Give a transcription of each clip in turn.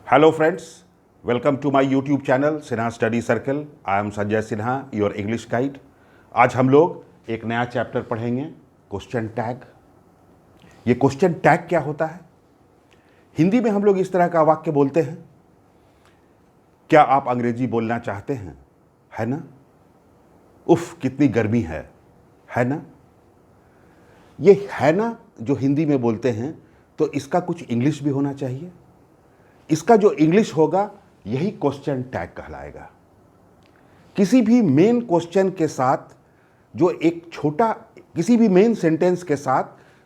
Hello friends, welcome to my YouTube channel Sinha study circle. I am Sanjay Sinha, your English guide. आज हम लोग एक नया चैप्टर पढ़ेंगे, क्वेश्चन टैग। ये क्वेश्चन टैग क्या होता है? हिंदी में हम लोग इस तरह का वाक्य बोलते हैं, क्या आप अंग्रेजी बोलना चाहते हैं? है ना? उफ कितनी गर्मी है ना? ये है ना जो हिंदी में बोलते हैं, तो इसका कुछ इंग्लिश भी होना चाहिए। इसका जो इंग्लिश होगा यही क्वेश्चन टैग कहलाएगा। किसी भी मेन क्वेश्चन के साथ जो एक छोटा, किसी भी मेन सेंटेंस के साथ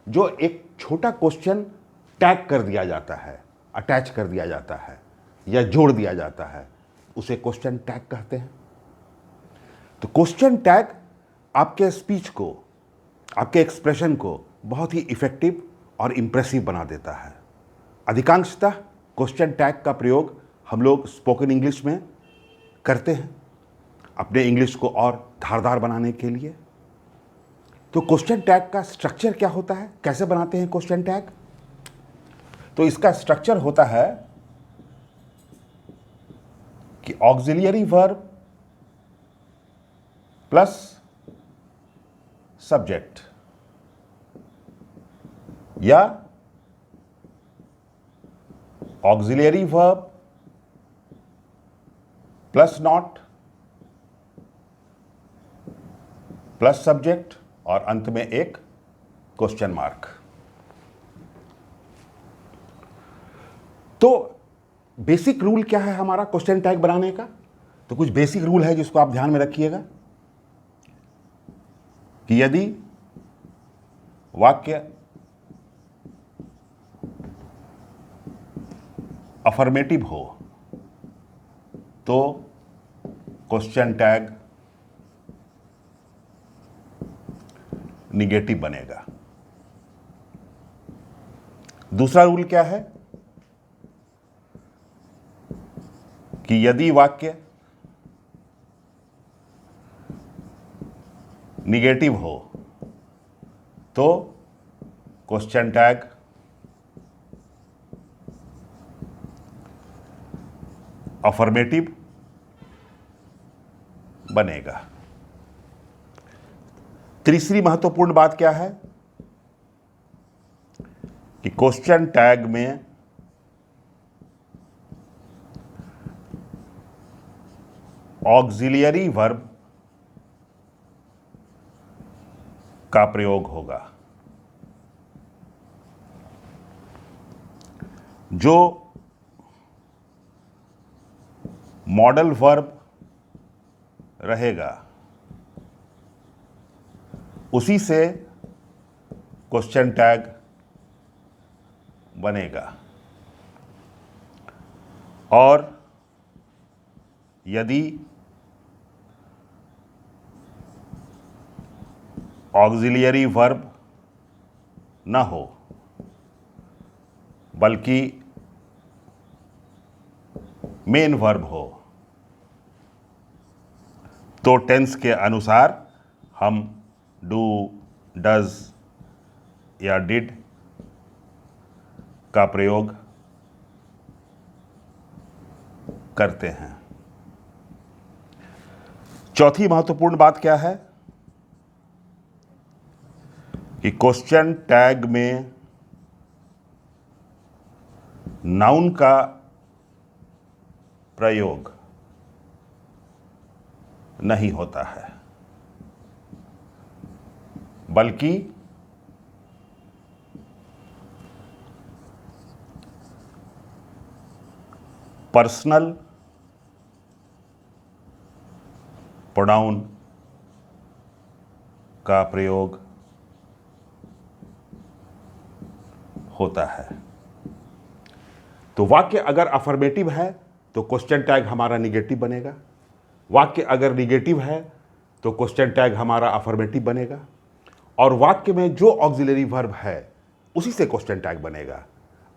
जो एक छोटा क्वेश्चन टैग कर दिया जाता है, अटैच कर दिया जाता है या जोड़ दिया जाता है, उसे क्वेश्चन टैग कहते हैं। तो क्वेश्चन टैग आपके स्पीच को, आपके एक्सप्रेशन को बहुत ही इफेक्टिव और इंप्रेसिव बना देता है। अधिकांशतः क्वेश्चन टैग का प्रयोग हम लोग स्पोकन इंग्लिश में करते हैं, अपने इंग्लिश को और धारदार बनाने के लिए। तो क्वेश्चन टैग का स्ट्रक्चर क्या होता है, कैसे बनाते हैं क्वेश्चन टैग? तो इसका स्ट्रक्चर होता है कि ऑक्सिलियरी वर्ब प्लस सब्जेक्ट या auxiliary verb plus not plus subject और अंत में एक क्वेश्चन मार्क। तो बेसिक रूल क्या है हमारा क्वेश्चन टैग बनाने का? तो कुछ बेसिक रूल है जिसको आप ध्यान में रखिएगा कि यदि वाक्य अफर्मेटिव हो तो क्वेश्चन टैग निगेटिव बनेगा। दूसरा रूल क्या है कि यदि वाक्य निगेटिव हो तो क्वेश्चन टैग अफर्मेटिव बनेगा। तीसरी महत्वपूर्ण बात क्या है कि क्वेश्चन टैग में ऑक्सिलियरी वर्ब का प्रयोग होगा। जो मॉडल वर्ब रहेगा उसी से क्वेश्चन टैग बनेगा। और यदि ऑक्सिलियरी वर्ब ना हो बल्कि मेन वर्ब हो तो टेंस के अनुसार हम डू, डज या डिड का प्रयोग करते हैं। चौथी महत्वपूर्ण बात क्या है कि क्वेश्चन टैग में नाउन का प्रयोग नहीं होता है बल्कि पर्सनल प्रोनाउन का प्रयोग होता है। तो वाक्य अगर अफर्मेटिव है तो क्वेश्चन टैग हमारा निगेटिव बनेगा। वाक्य अगर निगेटिव है तो क्वेश्चन टैग हमारा अफर्मेटिव बनेगा। और वाक्य में जो ऑक्सिलरी वर्ब है उसी से क्वेश्चन टैग बनेगा।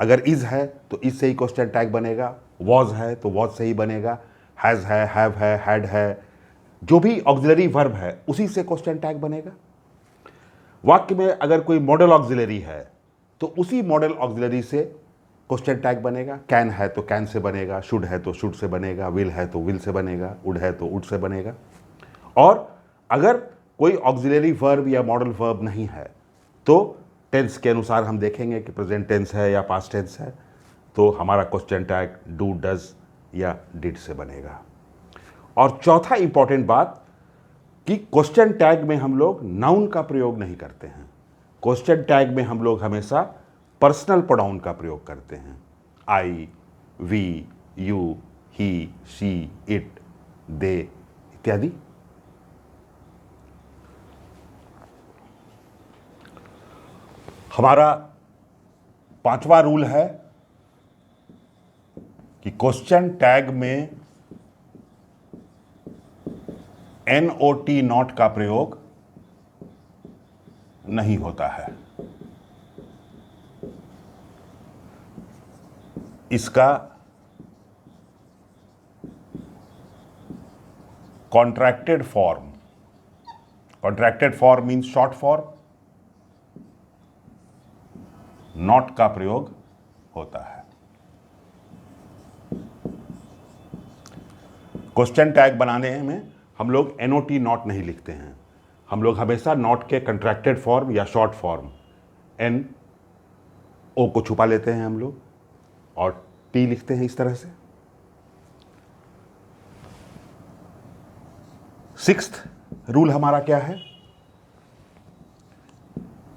अगर इज है तो इज से ही क्वेश्चन टैग बनेगा, वॉज है तो वॉज से ही बनेगा, हैज़ है, हैव है, हैड है, जो भी ऑक्सिलरी वर्ब है उसी से क्वेश्चन टैग बनेगा। वाक्य में अगर कोई मॉडल ऑक्सिलरी है तो उसी मॉडल ऑक्सिलरी से क्वेश्चन टैग बनेगा। कैन है तो कैन से बनेगा, शुड है तो शुड से बनेगा, विल है तो विल से बनेगा, वुड है तो वुड से बनेगा। और अगर कोई ऑक्सिलरी वर्ब या मॉडल वर्ब नहीं है तो टेंस के अनुसार हम देखेंगे कि प्रेजेंट टेंस है या पास्ट टेंस है, तो हमारा क्वेश्चन टैग डू, डज या डिड से बनेगा। और चौथा इंपॉर्टेंट बात कि क्वेश्चन टैग में हम लोग नाउन का प्रयोग नहीं करते हैं। क्वेश्चन टैग में हम लोग हमेशा पर्सनल प्रोनाउन का प्रयोग करते हैं। I, we, you, he, she, it, they इत्यादि। हमारा पांचवा रूल है कि क्वेश्चन टैग में NOT नॉट का प्रयोग नहीं होता है। इसका contracted form means short form, not का प्रयोग होता है। क्वेश्चन टैग बनाने में हम लोग NOT नॉट नहीं लिखते हैं। हम लोग हमेशा नॉट के कंट्रैक्टेड फॉर्म या शॉर्ट फॉर्म NO को छुपा लेते हैं हम लोग और T लिखते हैं इस तरह से। सिक्स्थ रूल हमारा क्या है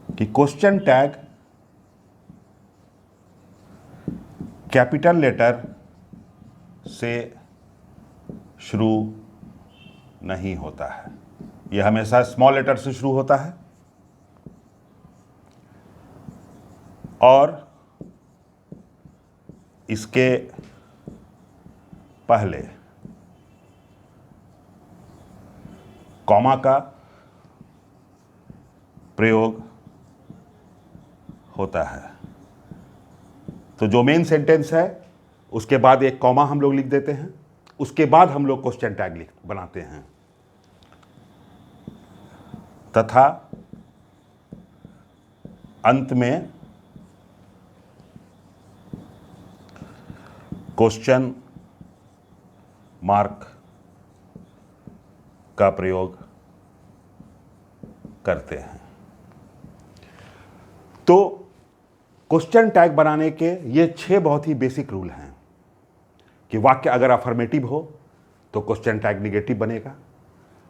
कि क्वेश्चन टैग कैपिटल लेटर से शुरू नहीं होता है। यह हमेशा स्मॉल लेटर से शुरू होता है और इसके पहले कॉमा का प्रयोग होता है। तो जो मेन सेंटेंस है उसके बाद एक कॉमा हम लोग लिख देते हैं, उसके बाद हम लोग क्वेश्चन टैग बनाते हैं। तथा अंत में क्वेश्चन मार्क का प्रयोग करते हैं। तो क्वेश्चन टैग बनाने के ये 6 बहुत ही बेसिक रूल हैं कि वाक्य अगर अफर्मेटिव हो तो क्वेश्चन टैग निगेटिव बनेगा,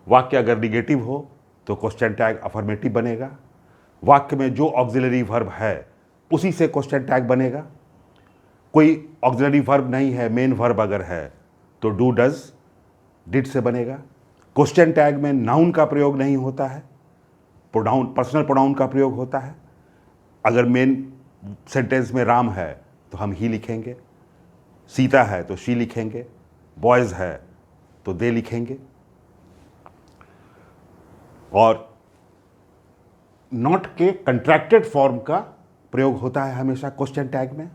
वाक्य अगर निगेटिव हो तो क्वेश्चन टैग अफर्मेटिव बनेगा, वाक्य में जो ऑक्सिलरी वर्ब है उसी से क्वेश्चन टैग बनेगा, कोई ऑक्सिलरी वर्ब नहीं है, मेन वर्ब अगर है तो डू, डज, डिड से बनेगा। क्वेश्चन टैग में नाउन का प्रयोग नहीं होता है, प्रोनाउन, पर्सनल प्रोनाउन का प्रयोग होता है। अगर मेन सेंटेंस में राम है तो हम ही लिखेंगे, सीता है तो शी लिखेंगे, बॉयज है तो दे लिखेंगे। और नॉट के कंट्रैक्टेड फॉर्म का प्रयोग होता है हमेशा क्वेश्चन टैग में,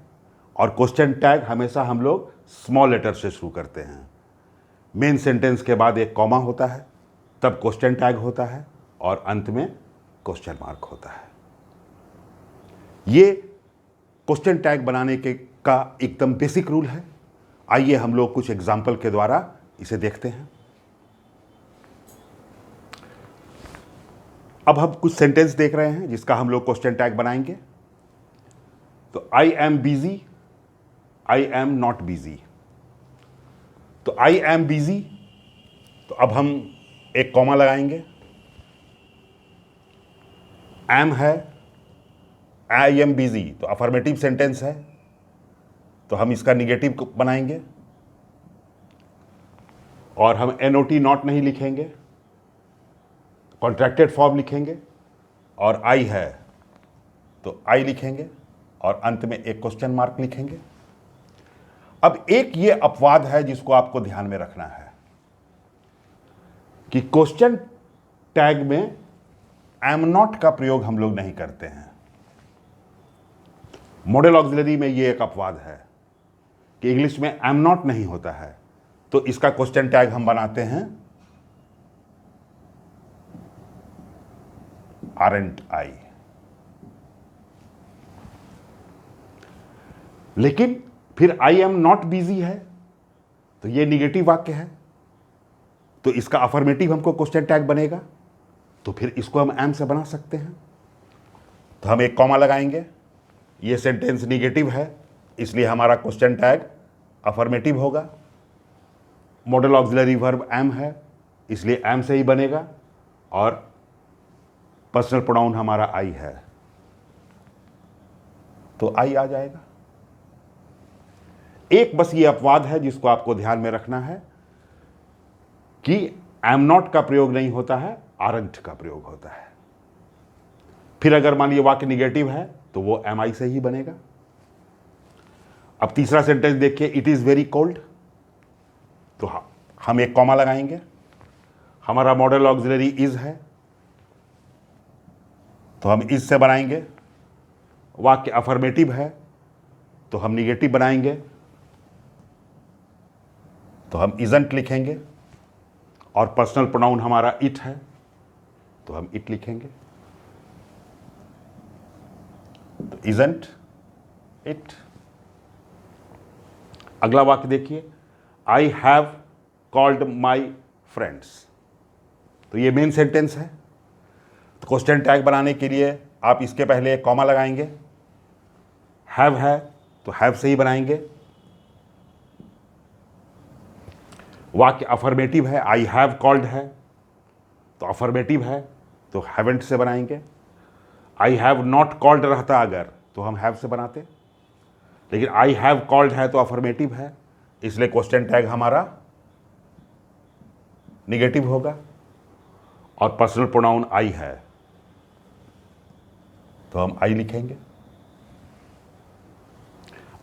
और क्वेश्चन टैग हमेशा हम लोग स्मॉल लेटर से शुरू करते हैं। मेन सेंटेंस के बाद एक कॉमा होता है, तब क्वेश्चन टैग होता है और अंत में क्वेश्चन मार्क होता है। ये क्वेश्चन टैग बनाने के का एकदम बेसिक रूल है। आइए हम लोग कुछ एग्जाम्पल के द्वारा इसे देखते हैं। अब हम कुछ सेंटेंस देख रहे हैं जिसका हम लोग क्वेश्चन टैग बनाएंगे। तो I am busy, I am not busy. तो आई एम बिजी, तो अब हम एक कॉमा लगाएंगे। एम है, आई एम बिजी, तो अफर्मेटिव सेंटेंस है तो हम इसका निगेटिव बनाएंगे और हम NOT नॉट नहीं लिखेंगे, कॉन्ट्रैक्टेड फॉर्म लिखेंगे, और आई है तो आई लिखेंगे और अंत में एक क्वेश्चन मार्क लिखेंगे। अब एक ये अपवाद है जिसको आपको ध्यान में रखना है कि क्वेश्चन टैग में एम नॉट का प्रयोग हम लोग नहीं करते हैं। मॉडल ऑक्सिलरी में ये एक अपवाद है कि इंग्लिश में एम नॉट नहीं होता है, तो इसका क्वेश्चन टैग हम बनाते हैं आरंट आई। लेकिन फिर आई एम नॉट बिजी है, तो ये निगेटिव वाक्य है, तो इसका अफर्मेटिव हमको क्वेश्चन टैग बनेगा, तो फिर इसको हम एम से बना सकते हैं। तो हम एक कॉमा लगाएंगे, ये सेंटेंस निगेटिव है इसलिए हमारा क्वेश्चन टैग अफर्मेटिव होगा। मॉडल ऑक्सिलरी वर्ब एम है इसलिए एम से ही बनेगा, और पर्सनल प्रोनाउन हमारा आई है तो आई आ जाएगा। एक बस ये अपवाद है जिसको आपको ध्यान में रखना है कि एम नॉट का प्रयोग नहीं होता है, आरंट का प्रयोग होता है। फिर अगर मान लीजिए वाक्य निगेटिव है तो वो एम आई से ही बनेगा। अब तीसरा सेंटेंस देखिए, इट इज वेरी कोल्ड, तो हम एक कॉमा लगाएंगे, हमारा मॉडल ऑक्सिलरी इज है तो हम इज से बनाएंगे। वाक्य अफर्मेटिव है तो हम निगेटिव बनाएंगे, तो हम इजंट लिखेंगे, और पर्सनल प्रोनाउन हमारा इट है तो हम इट लिखेंगे। तो इजंट इट। अगला वाक्य देखिए, I have called my friends, तो ये मेन सेंटेंस है। तो क्वेश्चन टैग बनाने के लिए आप इसके पहले एक कॉमा लगाएंगे, हैव है तो हैव से ही बनाएंगे। वाक्य अफर्मेटिव है, आई हैव कॉल्ड है तो अफर्मेटिव है तो हैवेंट से बनाएंगे। आई हैव नॉट कॉल्ड रहता अगर तो हम हैव से बनाते, लेकिन आई हैव कॉल्ड है तो अफर्मेटिव है इसलिए क्वेश्चन टैग हमारा निगेटिव होगा, और पर्सनल प्रोनाउन आई है तो हम आई लिखेंगे।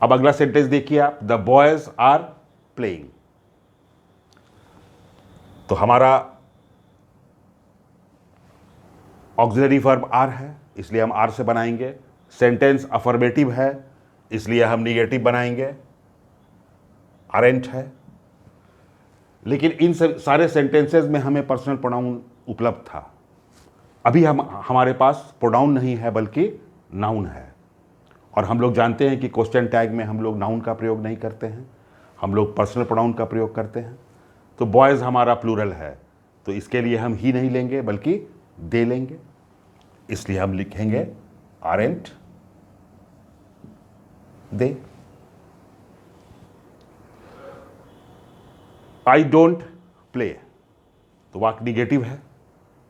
अब अगला सेंटेंस देखिए आप, द बॉयज आर प्लेइंग, तो हमारा ऑक्सिलरी वर्ब आर है इसलिए हम आर से बनाएंगे। सेंटेंस अफर्मेटिव है इसलिए हम निगेटिव बनाएंगे, आरेंट है। लेकिन इन सारे सेंटेंसेस में हमें पर्सनल प्रोनाउन उपलब्ध था। अभी हमारे पास प्रोनाउन नहीं है बल्कि नाउन है, और हम लोग जानते हैं कि क्वेश्चन टैग में हम लोग नाउन का प्रयोग नहीं करते हैं, हम लोग पर्सनल प्रोनाउन का प्रयोग करते हैं। तो बॉयज़ हमारा प्लूरल है तो इसके लिए हम ही नहीं लेंगे बल्कि दे लेंगे, इसलिए हम लिखेंगे aren't they. I don't play, तो वाक्य निगेटिव है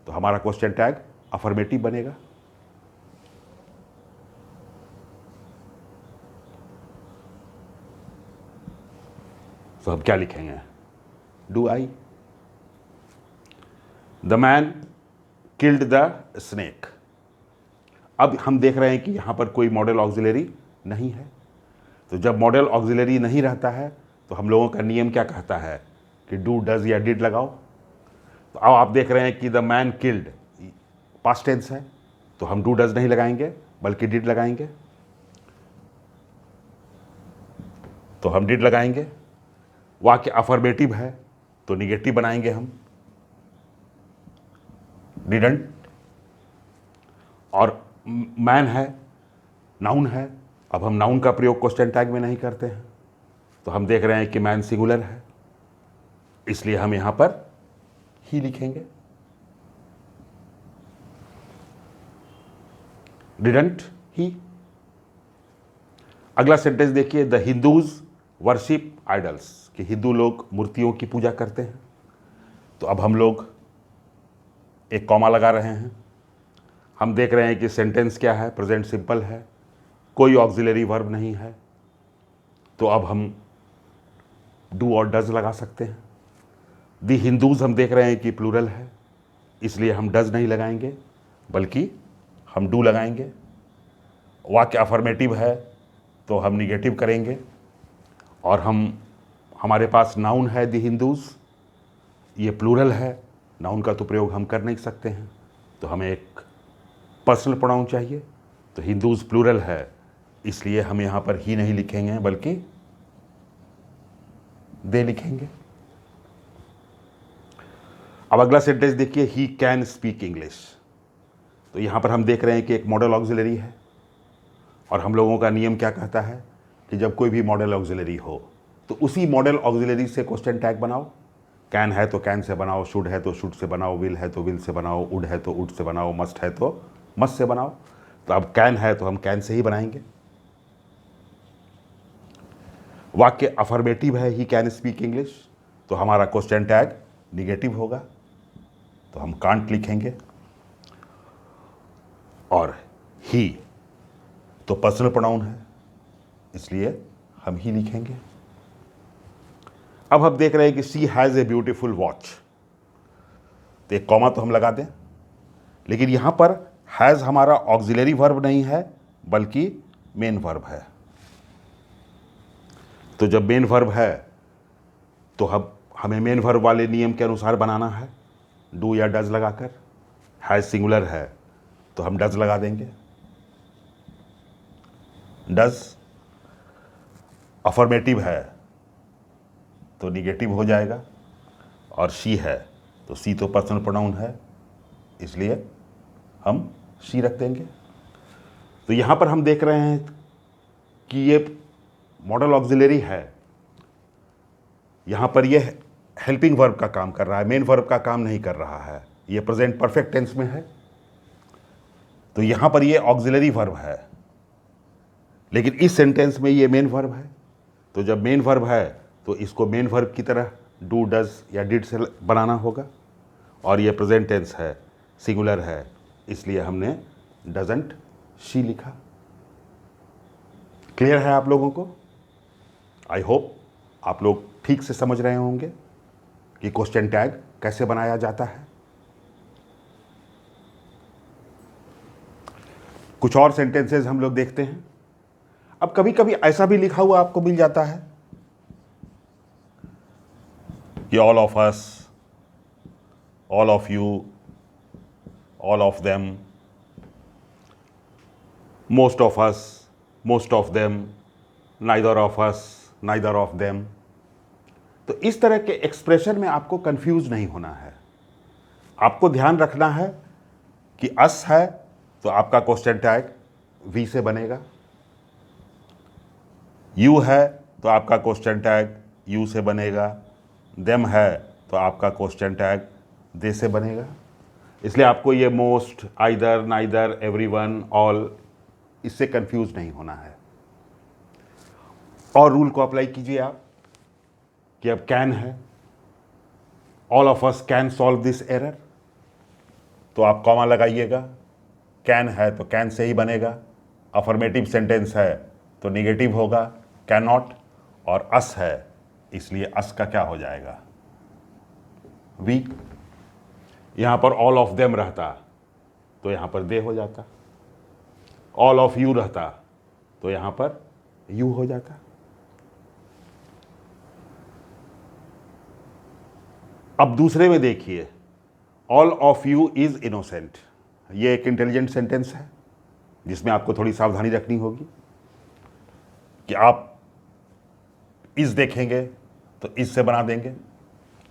तो हमारा क्वेश्चन टैग अफर्मेटिव बनेगा। तो हम क्या लिखेंगे, do I. The man killed the snake, अब हम देख रहे हैं कि यहां पर कोई मॉडल ऑक्सिलरी नहीं है, तो जब मॉडल ऑक्सिलरी नहीं रहता है तो हम लोगों का नियम क्या कहता है कि डू डज या डिड लगाओ। तो अब आप देख रहे हैं कि the man killed past tense है तो हम डू डज नहीं लगाएंगे बल्कि डिड लगाएंगे, तो हम डिड लगाएंगे। वाक्य अफर्मेटिव है तो निगेटिव बनाएंगे हम डिडंट, और मैन है नाउन है, अब हम नाउन का प्रयोग क्वेश्चन टैग में नहीं करते हैं, तो हम देख रहे हैं कि मैन सिंगुलर है इसलिए हम यहां पर ही लिखेंगे, डिडंट ही। अगला सेंटेंस देखिए, द हिंदूज वर्शिप आइडल्स, कि हिंदू लोग मूर्तियों की पूजा करते हैं। तो अब हम लोग एक कॉमा लगा रहे हैं, हम देख रहे हैं कि सेंटेंस क्या है, प्रेजेंट सिंपल है, कोई ऑक्सिलरी वर्ब नहीं है, तो अब हम डू और डज लगा सकते हैं। दी हिंदूज हम देख रहे हैं कि प्लूरल है इसलिए हम डज नहीं लगाएंगे बल्कि हम डू लगाएंगे। वाक्य अफर्मेटिव है तो हम निगेटिव करेंगे, और हमारे पास नाउन है दी हिंदूज, ये प्लूरल है, नाउन का तो प्रयोग हम कर नहीं सकते हैं, तो हमें एक पर्सनल प्रोनाउन चाहिए, तो हिंदूज प्लूरल है इसलिए हम यहाँ पर ही नहीं लिखेंगे बल्कि दे लिखेंगे। अब अगला सेंटेंस देखिए, ही कैन स्पीक इंग्लिश, तो यहाँ पर हम देख रहे हैं कि एक मॉडल ऑक्सिलरी है, और हम लोगों का नियम क्या कहता है कि जब कोई भी मॉडल ऑक्सिलरी हो तो उसी मॉडल ऑक्सिलरी से क्वेश्चन टैग बनाओ। कैन है तो कैन से बनाओ, शुड है तो शुड से बनाओ, विल है तो विल से बनाओ, वुड है तो वुड से बनाओ, मस्ट है तो मस्ट से बनाओ। तो अब कैन है तो हम कैन से ही बनाएंगे। वाक्य अफर्मेटिव है, ही कैन स्पीक इंग्लिश, तो हमारा क्वेश्चन टैग निगेटिव होगा, तो हम कांट लिखेंगे। और ही तो पर्सनल प्रोनाउन है, इसलिए हम ही लिखेंगे। अब हम देख रहे हैं कि she has a beautiful watch, तो एक कॉमा तो हम लगा दें, लेकिन यहां पर हैज़ हमारा ऑक्सिलरी वर्ब नहीं है बल्कि मेन वर्ब है। तो जब मेन वर्ब है तो हमें मेन वर्ब वाले नियम के अनुसार बनाना है, डू या डज लगाकर। हैज़ सिंगुलर है तो हम डज लगा देंगे। डज अफर्मेटिव है तो निगेटिव हो जाएगा, और शी है तो सी तो पर्सनल प्रोनाउन है, इसलिए हम शी रख देंगे। तो यहाँ पर हम देख रहे हैं कि ये मॉडल ऑक्सिलरी है, यहाँ पर ये हेल्पिंग वर्ब का काम कर रहा है, मेन वर्ब का काम नहीं कर रहा है। ये प्रेजेंट परफेक्ट टेंस में है, तो यहाँ पर ये ऑक्सिलरी वर्ब है, लेकिन इस सेंटेंस में ये मेन वर्ब है। तो जब मेन वर्ब है तो इसको मेन वर्ब की तरह डू, डज या डिड से बनाना होगा, और ये प्रेजेंट टेंस है, सिंगुलर है, इसलिए हमने डजंट शी लिखा। क्लियर है आप लोगों को? आई होप आप लोग ठीक से समझ रहे होंगे कि क्वेश्चन टैग कैसे बनाया जाता है। कुछ और सेंटेंसेस हम लोग देखते हैं। अब कभी कभी ऐसा भी लिखा हुआ आपको मिल जाता है कि all of us, all of you, all of them, most of us, most of them, neither of us, neither of them. तो इस तरह के एक्सप्रेशन में आपको कंफ्यूज नहीं होना है। आपको ध्यान रखना है कि अस है तो आपका क्वेश्चन टैग वी से बनेगा, यू है तो आपका क्वेश्चन टैग यू से बनेगा, देम है तो आपका क्वेश्चन टैग दे से बनेगा। इसलिए आपको ये most, either, neither, everyone, all, इससे कंफ्यूज नहीं होना है। और रूल को अप्लाई कीजिए आप कि अब कैन है, all of us can solve this error, तो आप कॉमा लगाइएगा। कैन है तो कैन से ही बनेगा, अफर्मेटिव सेंटेंस है तो निगेटिव होगा, कैन नॉट, और अस है इसलिए अस का क्या हो जाएगा, वी। यहां पर ऑल ऑफ देम रहता तो यहां पर दे हो जाता, ऑल ऑफ यू रहता तो यहां पर यू हो जाता। अब दूसरे में देखिए, all of you is innocent, ये एक इंटेलिजेंट सेंटेंस है जिसमें आपको थोड़ी सावधानी रखनी होगी कि आप इज देखेंगे तो इज से बना देंगे,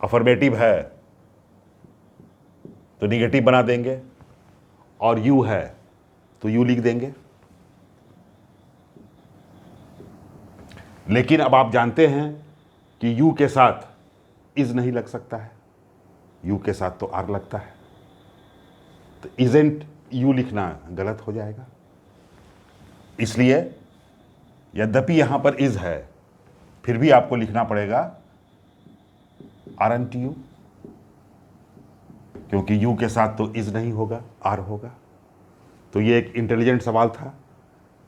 अफर्मेटिव है तो निगेटिव बना देंगे, और यू है तो यू लिख देंगे। लेकिन अब आप जानते हैं कि यू के साथ इज नहीं लग सकता है, यू के साथ तो आर लगता है, तो इजेंट यू लिखना गलत हो जाएगा। इसलिए यद्यपि यहां पर इज है फिर भी आपको लिखना पड़ेगा आरएनटी यू, क्योंकि यू के साथ तो इज नहीं होगा, आर होगा। तो ये एक इंटेलिजेंट सवाल था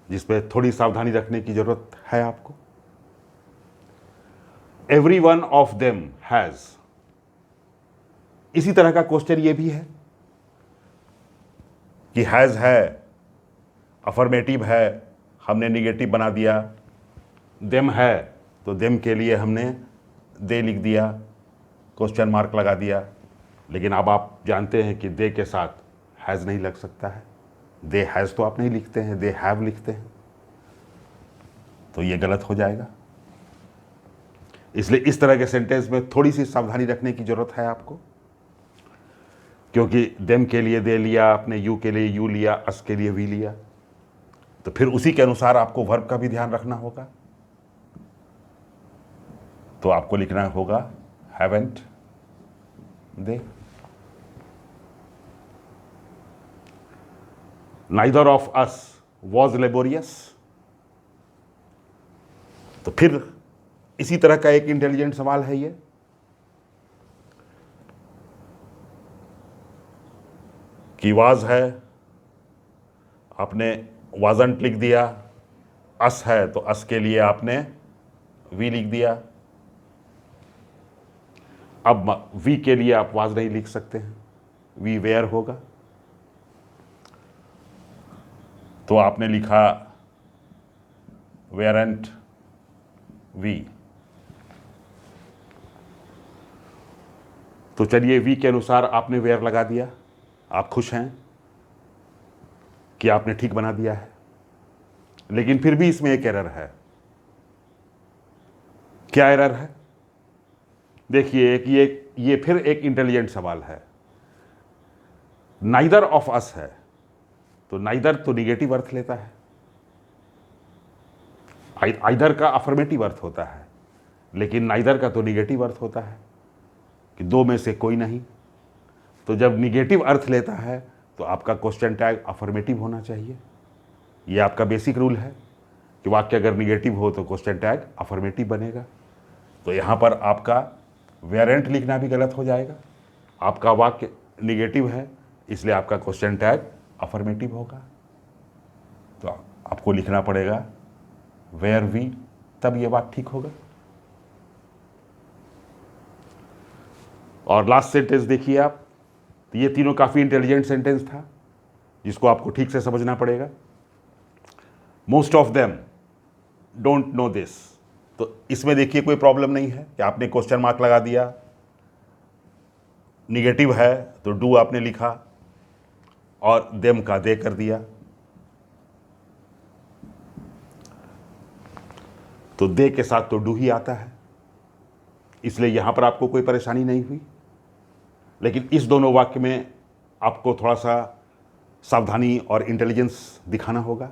जिस पे थोड़ी सावधानी रखने की जरूरत है आपको। Every one of them has, इसी तरह का क्वेश्चन ये भी है कि हैज है, अफर्मेटिव है, हमने निगेटिव बना दिया, देम है तो देम के लिए हमने दे लिख दिया, क्वेश्चन मार्क लगा दिया। लेकिन अब आप जानते हैं कि दे के साथ हैज़ नहीं लग सकता है, दे हैज़ तो आप नहीं लिखते हैं, दे हैव लिखते हैं, तो ये गलत हो जाएगा। इसलिए इस तरह के सेंटेंस में थोड़ी सी सावधानी रखने की जरूरत है आपको, क्योंकि देम के लिए दे लिया आपने, यू के लिए यू लिया, अस के लिए वी लिया, तो फिर उसी के अनुसार आपको वर्ब का भी ध्यान रखना होगा तो आपको लिखना होगा haven't they. Neither of us was laborious, तो फिर इसी तरह का एक इंटेलिजेंट सवाल है ये। कि वाज है, आपने वाजंट लिख दिया। अस है तो अस के लिए आपने वी लिख दिया। अब वी के लिए आप वाज नहीं लिख सकते हैं, वी वेयर होगा। तो आपने लिखा वेयरेंट वी। तो चलिए वी के अनुसार आपने वेयर लगा दिया। आप खुश हैं कि आपने ठीक बना दिया है, लेकिन फिर भी इसमें एक एरर है। क्या एरर है? देखिए कि ये फिर एक इंटेलिजेंट सवाल है। नाइदर ऑफ अस है तो नाइदर तो निगेटिव अर्थ लेता है, आइदर का अफर्मेटिव अर्थ होता है, लेकिन नाइदर का तो निगेटिव अर्थ होता है कि दो में से कोई नहीं। तो जब निगेटिव अर्थ लेता है तो आपका क्वेश्चन टैग अफर्मेटिव होना चाहिए। ये आपका बेसिक रूल है कि वाक्य अगर निगेटिव हो तो क्वेश्चन टैग अफर्मेटिव बनेगा। तो यहाँ पर आपका वेरेंट लिखना भी गलत हो जाएगा। आपका वाक्य निगेटिव है, इसलिए आपका क्वेश्चन टैग अफर्मेटिव होगा। तो आपको लिखना पड़ेगा वेयर वी, तब ये बात ठीक होगा। और लास्ट सेंटेंस देखिए आप, तो ये तीनों काफ़ी इंटेलिजेंट सेंटेंस था जिसको आपको ठीक से समझना पड़ेगा। Most of them don't know this, तो इसमें देखिए कोई प्रॉब्लम नहीं है कि आपने क्वेश्चन मार्क लगा दिया। निगेटिव है तो डू आपने लिखा और देम का दे कर दिया। तो दे के साथ तो डू ही आता है, इसलिए यहां पर आपको कोई परेशानी नहीं हुई। लेकिन इस दोनों वाक्य में आपको थोड़ा सा सावधानी और इंटेलिजेंस दिखाना होगा,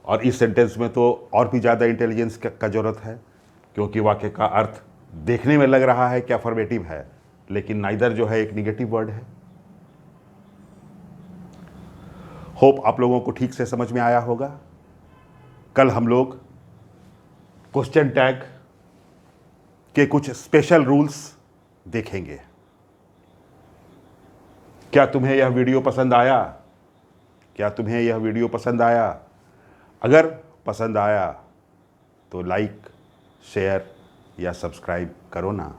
और इस सेंटेंस में तो और भी ज़्यादा इंटेलिजेंस का ज़रूरत है, क्योंकि वाक्य का अर्थ देखने में लग रहा है कि अफर्मेटिव है, लेकिन नाइदर जो है एक निगेटिव वर्ड है। होप आप लोगों को ठीक से समझ में आया होगा। कल हम लोग क्वेश्चन टैग के कुछ स्पेशल रूल्स देखेंगे। क्या तुम्हें यह वीडियो पसंद आया? क्या तुम्हें यह वीडियो पसंद आया? अगर पसंद आया तो लाइक, शेयर या सब्सक्राइब करो ना।